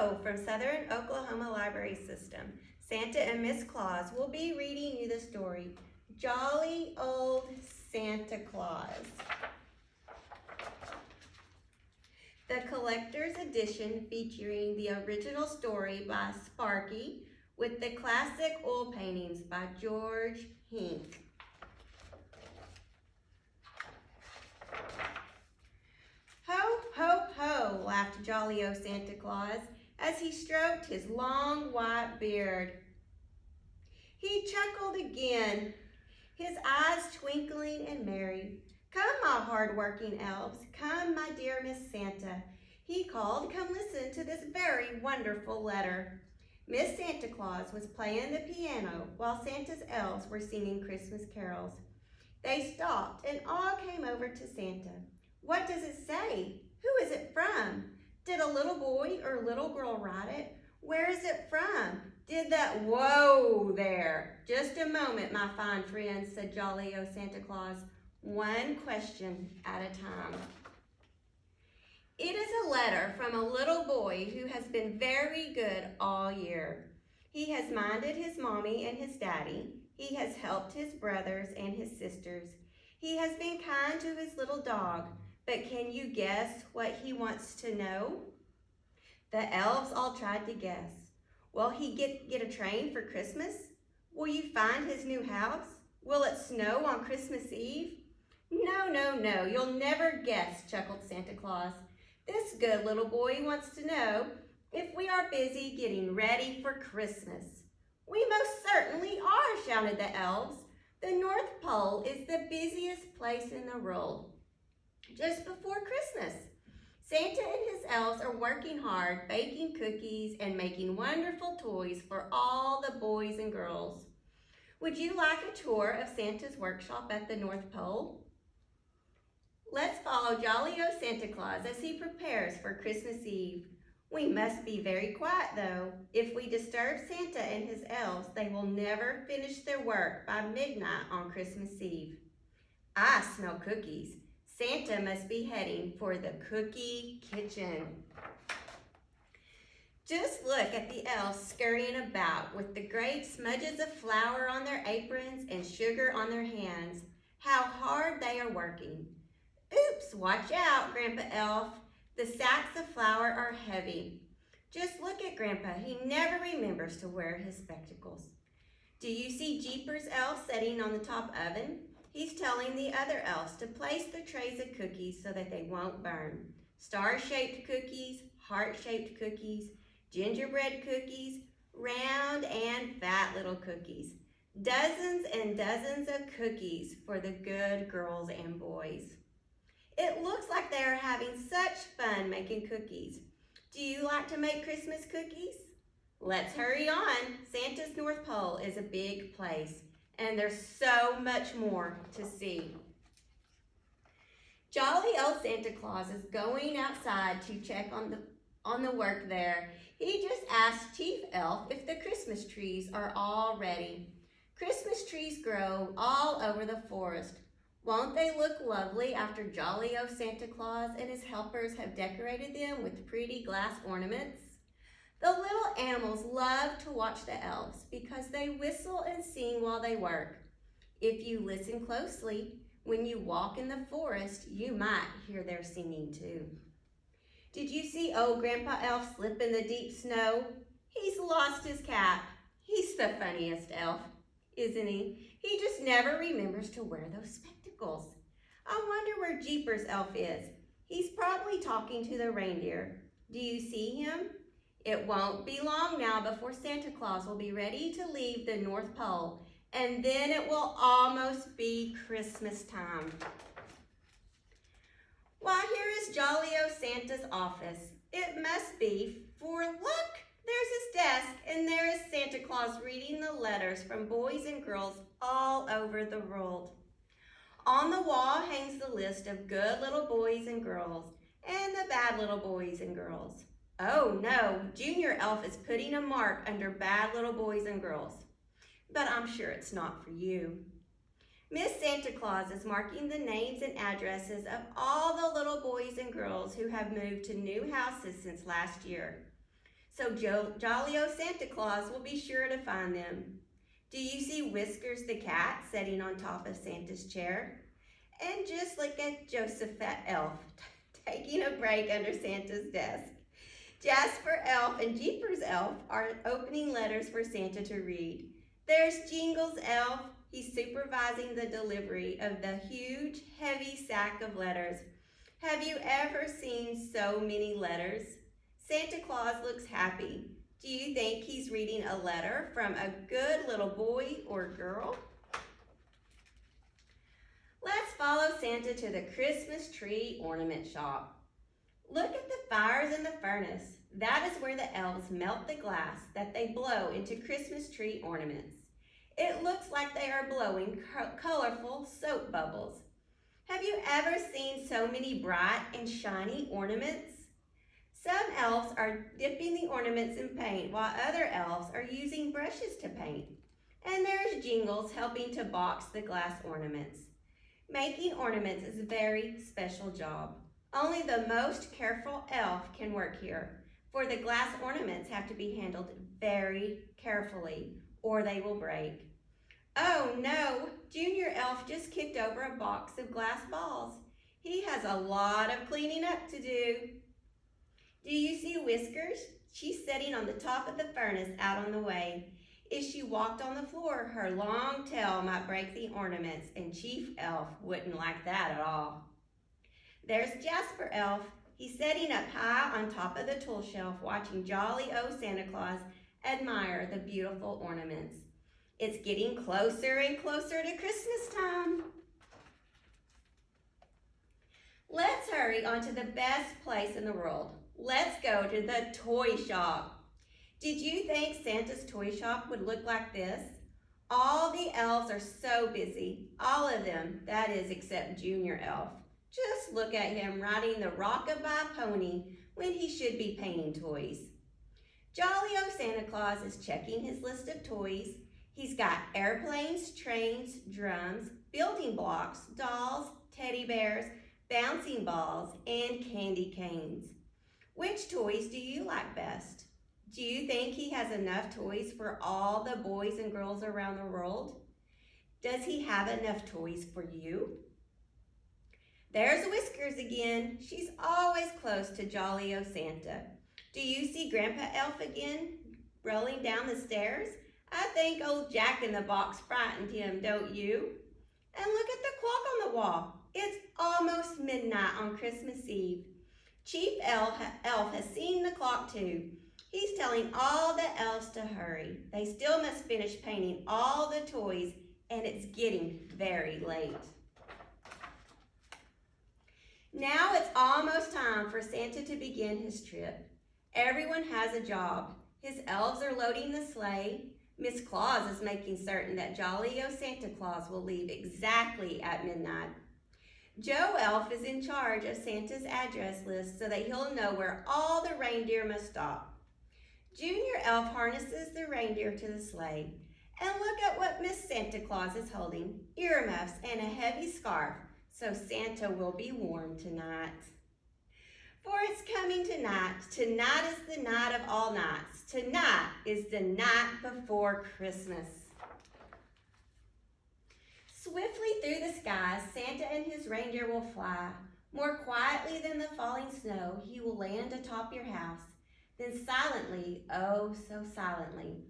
Hello from Southern Oklahoma Library System. Santa and Miss Claus will be reading you the story, Jolly Old Santa Claus. The collector's edition featuring the original story by Sparky with the classic oil paintings by George Hink. Ho, ho, ho, laughed jolly old Santa Claus as he stroked his long white beard. He chuckled again, his eyes twinkling and merry. Come, my hard-working elves, come, my dear Miss Santa. He called, come listen to this very wonderful letter. Miss Santa Claus was playing the piano while Santa's elves were singing Christmas carols. They stopped and all came over to Santa. What does it say? Who is it from? Did a little boy or little girl write it? Where is it from? Did that, whoa there. Just a moment, my fine friends, said jolly old Santa Claus. One question at a time. It is a letter from a little boy who has been very good all year. He has minded his mommy and his daddy. He has helped his brothers and his sisters. He has been kind to his little dog. But can you guess what he wants to know? The elves all tried to guess. Will he get a train for Christmas? Will you find his new house? Will it snow on Christmas Eve? No, no, no, you'll never guess, chuckled Santa Claus. This good little boy wants to know if we are busy getting ready for Christmas. We most certainly are, shouted the elves. The North Pole is the busiest place in the world. Just before Christmas, Santa and his elves are working hard, baking cookies and making wonderful toys for all the boys and girls. Would you like a tour of Santa's workshop at the North Pole? Let's follow jolly old Santa Claus as he prepares for Christmas Eve. We must be very quiet though. If we disturb Santa and his elves, they will never finish their work by midnight on Christmas Eve. I smell cookies. Santa must be heading for the cookie kitchen. Just look at the elves scurrying about with the great smudges of flour on their aprons and sugar on their hands. How hard they are working. Oops, watch out, Grandpa Elf. The sacks of flour are heavy. Just look at Grandpa. He never remembers to wear his spectacles. Do you see Jeepers Elf sitting on the top oven? He's telling the other elves to place the trays of cookies so that they won't burn. Star-shaped cookies, heart-shaped cookies, gingerbread cookies, round and fat little cookies. Dozens and dozens of cookies for the good girls and boys. It looks like they are having such fun making cookies. Do you like to make Christmas cookies? Let's hurry on. Santa's North Pole is a big place. And there's so much more to see. Jolly old Santa Claus is going outside to check on the work there. He just asked Chief Elf if the Christmas trees are all ready. Christmas trees grow all over the forest. Won't they look lovely after jolly old Santa Claus and his helpers have decorated them with pretty glass ornaments? The little animals love to watch the elves because they whistle and sing while they work. If you listen closely, when you walk in the forest, you might hear their singing too. Did you see old Grandpa Elf slip in the deep snow? He's lost his cap. He's the funniest elf, isn't he? He just never remembers to wear those spectacles. I wonder where Jeepers Elf is. He's probably talking to the reindeer. Do you see him? It won't be long now before Santa Claus will be ready to leave the North Pole, and then it will almost be Christmas time. Why, here is jolly old Santa's office. It must be, for look, there's his desk, and there is Santa Claus reading the letters from boys and girls all over the world. On the wall hangs the list of good little boys and girls, and the bad little boys and girls. Oh no, Junior Elf is putting a mark under bad little boys and girls. But I'm sure it's not for you. Miss Santa Claus is marking the names and addresses of all the little boys and girls who have moved to new houses since last year. so jolly old Santa Claus will be sure to find them. Do you see Whiskers the cat sitting on top of Santa's chair? And just look at Josephette Elf taking a break under Santa's desk. Jasper Elf and Jeepers Elf are opening letters for Santa to read. There's Jingles Elf. He's supervising the delivery of the huge, heavy sack of letters. Have you ever seen so many letters? Santa Claus looks happy. Do you think he's reading a letter from a good little boy or girl? Let's follow Santa to the Christmas tree ornament shop. Look at the fires in the furnace. That is where the elves melt the glass that they blow into Christmas tree ornaments. It looks like they are blowing colorful soap bubbles. Have you ever seen so many bright and shiny ornaments? Some elves are dipping the ornaments in paint while other elves are using brushes to paint. And there's Jingles helping to box the glass ornaments. Making ornaments is a very special job. Only the most careful elf can work here, for the glass ornaments have to be handled very carefully or they will break. Oh no, Junior Elf just kicked over a box of glass balls. He has a lot of cleaning up to do. Do you see Whiskers? She's sitting on the top of the furnace out on the way. If she walked on the floor, her long tail might break the ornaments, and Chief Elf wouldn't like that at all. There's Jasper Elf. He's sitting up high on top of the tool shelf, watching jolly old Santa Claus admire the beautiful ornaments. It's getting closer and closer to Christmas time. Let's hurry on to the best place in the world. Let's go to the toy shop. Did you think Santa's toy shop would look like this? All the elves are so busy. All of them, that is, except Junior Elf. Just look at him riding the rockabye pony when he should be painting toys. Jolly old Santa Claus is checking his list of toys. He's got airplanes, trains, drums, building blocks, dolls, teddy bears, bouncing balls, and candy canes. Which toys do you like best? Do you think he has enough toys for all the boys and girls around the world? Does he have enough toys for you? There's Whiskers again. She's always close to jolly old Santa. Do you see Grandpa Elf again, rolling down the stairs? I think old Jack in the Box frightened him, don't you? And look at the clock on the wall. It's almost midnight on Christmas Eve. Chief Elf has seen the clock too. He's telling all the elves to hurry. They still must finish painting all the toys, and it's getting very late. Now it's almost time for Santa to begin his trip. Everyone has a job. His elves are loading the sleigh. Miss Claus is making certain that jolly old Santa Claus will leave exactly at midnight. Joe Elf is in charge of Santa's address list so that he'll know where all the reindeer must stop. Junior Elf harnesses the reindeer to the sleigh. And look at what Miss Santa Claus is holding, earmuffs and a heavy scarf, so Santa will be warm tonight. For it's coming tonight. Tonight is the night of all nights. Tonight is the night before Christmas. Swiftly through the skies, Santa and his reindeer will fly. More quietly than the falling snow, he will land atop your house. Then silently, oh so silently,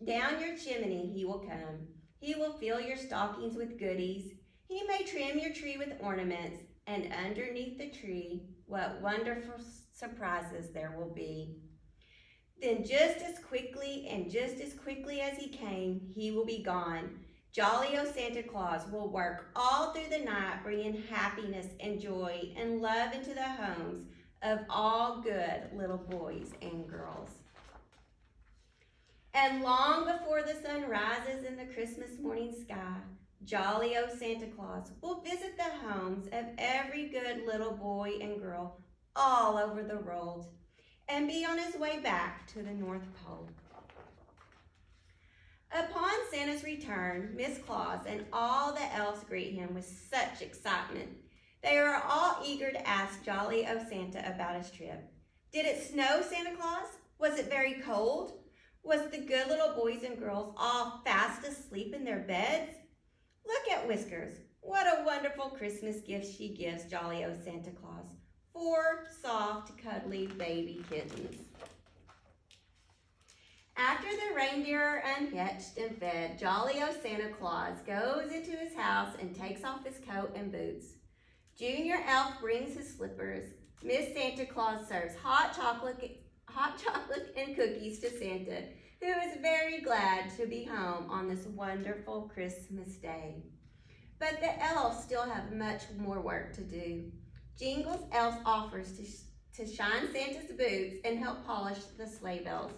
down your chimney he will come. He will fill your stockings with goodies. He may trim your tree with ornaments, and underneath the tree, what wonderful surprises there will be. Then just as quickly as he came, he will be gone. Jolly old Santa Claus will work all through the night, bringing happiness and joy and love into the homes of all good little boys and girls. And long before the sun rises in the Christmas morning sky, jolly old Santa Claus will visit the homes of every good little boy and girl all over the world and be on his way back to the North Pole. Upon Santa's return, Miss Claus and all the elves greet him with such excitement. They are all eager to ask jolly old Santa about his trip. Did it snow, Santa Claus? Was it very cold? Was the good little boys and girls all fast asleep in their beds? Look at Whiskers. What a wonderful Christmas gift she gives Jolly O Santa Claus. 4 soft, cuddly baby kittens. After the reindeer are unhitched and fed, Jolly O Santa Claus goes into his house and takes off his coat and boots. Junior Elf brings his slippers. Miss Santa Claus serves hot chocolate and cookies to Santa, who is very glad to be home on this wonderful Christmas day. But the elves still have much more work to do. Jingles Elf offers to shine Santa's boots and help polish the sleigh bells.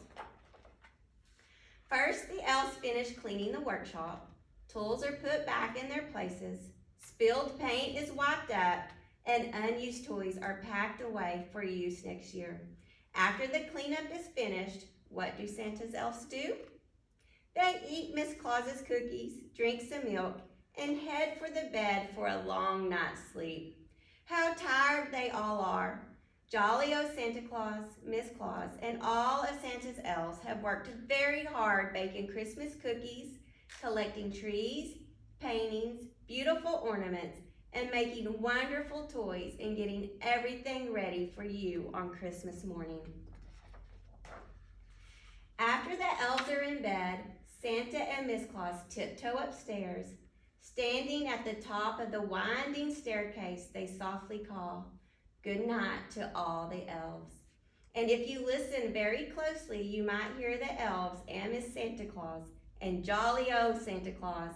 First, the elves finish cleaning the workshop. Tools are put back in their places. Spilled paint is wiped up, and unused toys are packed away for use next year. After the cleanup is finished, what do Santa's elves do? They eat Miss Claus's cookies, drink some milk, and head for the bed for a long night's sleep. How tired they all are. Jolly O Santa Claus, Miss Claus, and all of Santa's elves have worked very hard baking Christmas cookies, collecting trees, paintings, beautiful ornaments, and making wonderful toys and getting everything ready for you on Christmas morning. After the elves are in bed, Santa and Miss Claus tiptoe upstairs. Standing at the top of the winding staircase, they softly call, "Good night" to all the elves. And if you listen very closely, you might hear the elves and Miss Santa Claus and Jolly O Santa Claus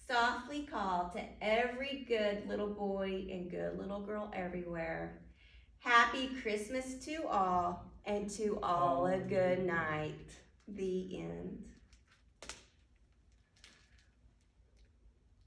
softly call to every good little boy and good little girl everywhere. Happy Christmas to all, and to all a good night. The end.